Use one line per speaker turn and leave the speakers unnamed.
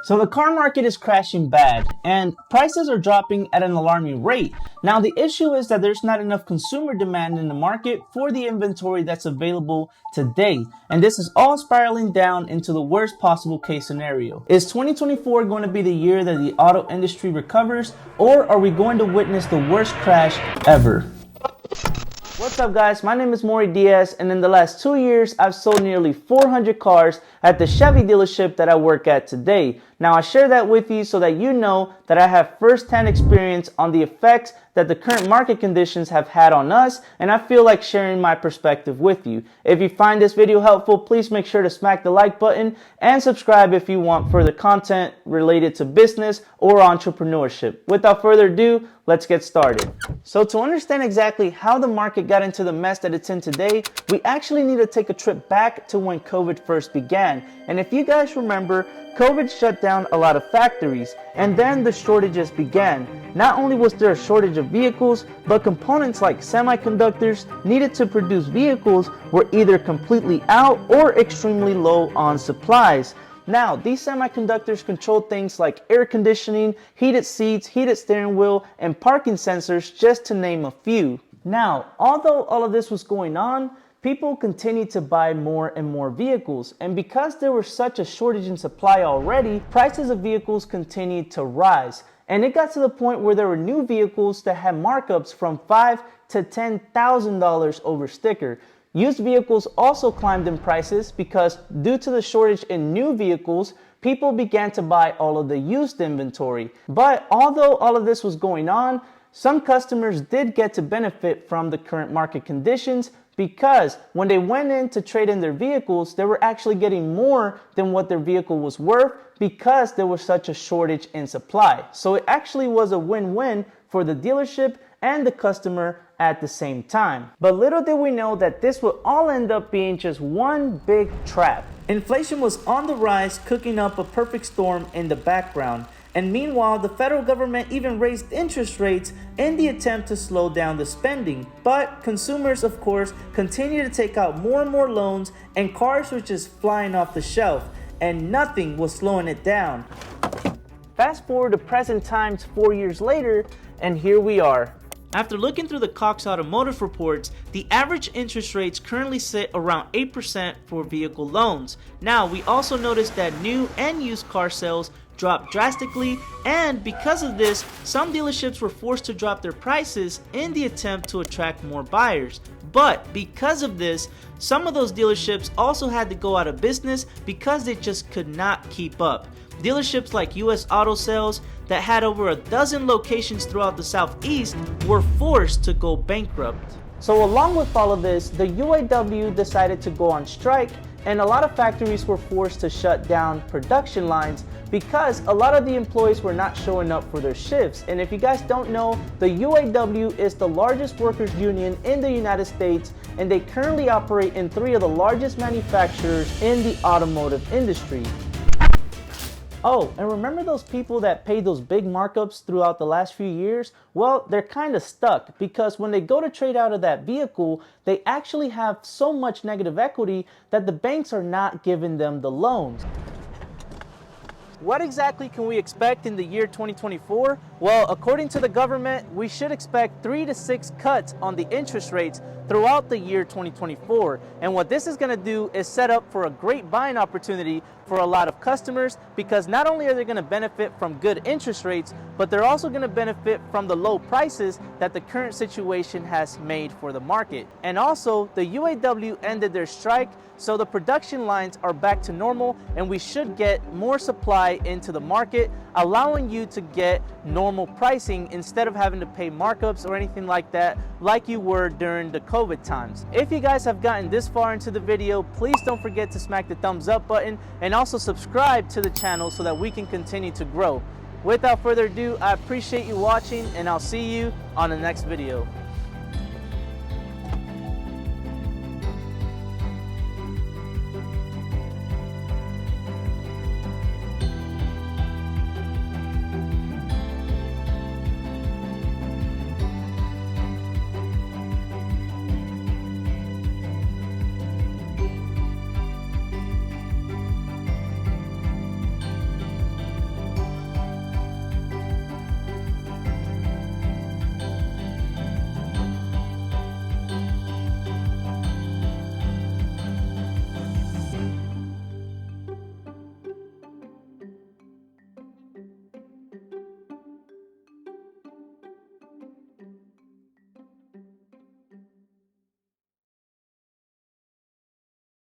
So the car market is crashing bad and prices are dropping at an alarming rate. Now the issue is that there's not enough consumer demand in the market for the inventory that's available today. And this is all spiraling down into the worst possible case scenario. Is 2024 going to be the year that the auto industry recovers, or are we going to witness the worst crash ever? What's up guys, my name is Maury Diaz, and in the last 2 years I've sold nearly 400 cars at the Chevy dealership that I work at today. Now I share that with you so that you know that I have first-hand experience on the effects that the current market conditions have had on us, and I feel like sharing my perspective with you. If you find this video helpful, please make sure to smack the like button and subscribe if you want further content related to business or entrepreneurship. Without further ado, let's get started. So to understand exactly how the market got into the mess that it's in today, we actually need to take a trip back to when COVID first began. And if you guys remember, COVID shut down a lot of factories, and then the shortages began. Not only was there a shortage of vehicles, but components like semiconductors needed to produce vehicles were either completely out or extremely low on supplies. Now, these semiconductors control things like air conditioning, heated seats, heated steering wheel, and parking sensors, just to name a few. Now, although all of this was going on, people continued to buy more and more vehicles, and because there was such a shortage in supply already, prices of vehicles continued to rise. And it got to the point where there were new vehicles that had markups from $5,000 to $10,000 over sticker. Used vehicles also climbed in prices because due to the shortage in new vehicles, people began to buy all of the used inventory. But although all of this was going on, some customers did get to benefit from the current market conditions, because when they went in to trade in their vehicles, they were actually getting more than what their vehicle was worth because there was such a shortage in supply. So it actually was a win-win for the dealership and the customer at the same time. But little did we know that this would all end up being just one big trap. Inflation was on the rise, cooking up a perfect storm in the background. And meanwhile, the federal government even raised interest rates in the attempt to slow down the spending. But consumers, of course, continue to take out more and more loans, and cars were just flying off the shelf, and nothing was slowing it down. Fast forward to present times 4 years later, and here we are. After looking through the Cox Automotive reports, the average interest rates currently sit around 8% for vehicle loans. Now, we also noticed that new and used car sales dropped drastically, and because of this, some dealerships were forced to drop their prices in the attempt to attract more buyers. But because of this, some of those dealerships also had to go out of business because they just could not keep up. Dealerships like US Auto Sales that had over a dozen locations throughout the Southeast were forced to go bankrupt. So along with all of this, the UAW decided to go on strike, and a lot of factories were forced to shut down production lines because a lot of the employees were not showing up for their shifts. And if you guys don't know, the UAW is the largest workers union in the United States, and they currently operate in 3 of the largest manufacturers in the automotive industry. Oh, and remember those people that paid those big markups throughout the last few years? Well, they're kind of stuck because when they go to trade out of that vehicle, they actually have so much negative equity that the banks are not giving them the loans. What exactly can we expect in the year 2024? Well, according to the government, we should expect 3 to 6 cuts on the interest rates throughout the year 2024. And what this is going to do is set up for a great buying opportunity for a lot of customers, because not only are they going to benefit from good interest rates, but they're also going to benefit from the low prices that the current situation has made for the market. And also, the UAW ended their strike, so the production lines are back to normal, and we should get more supply into the market, allowing you to get normal pricing instead of having to pay markups or anything like that like you were during the COVID times. If you guys have gotten this far into the video, please don't forget to smack the thumbs up button and also subscribe to the channel so that we can continue to grow. Without further ado, I appreciate you watching, and I'll see you on the next video.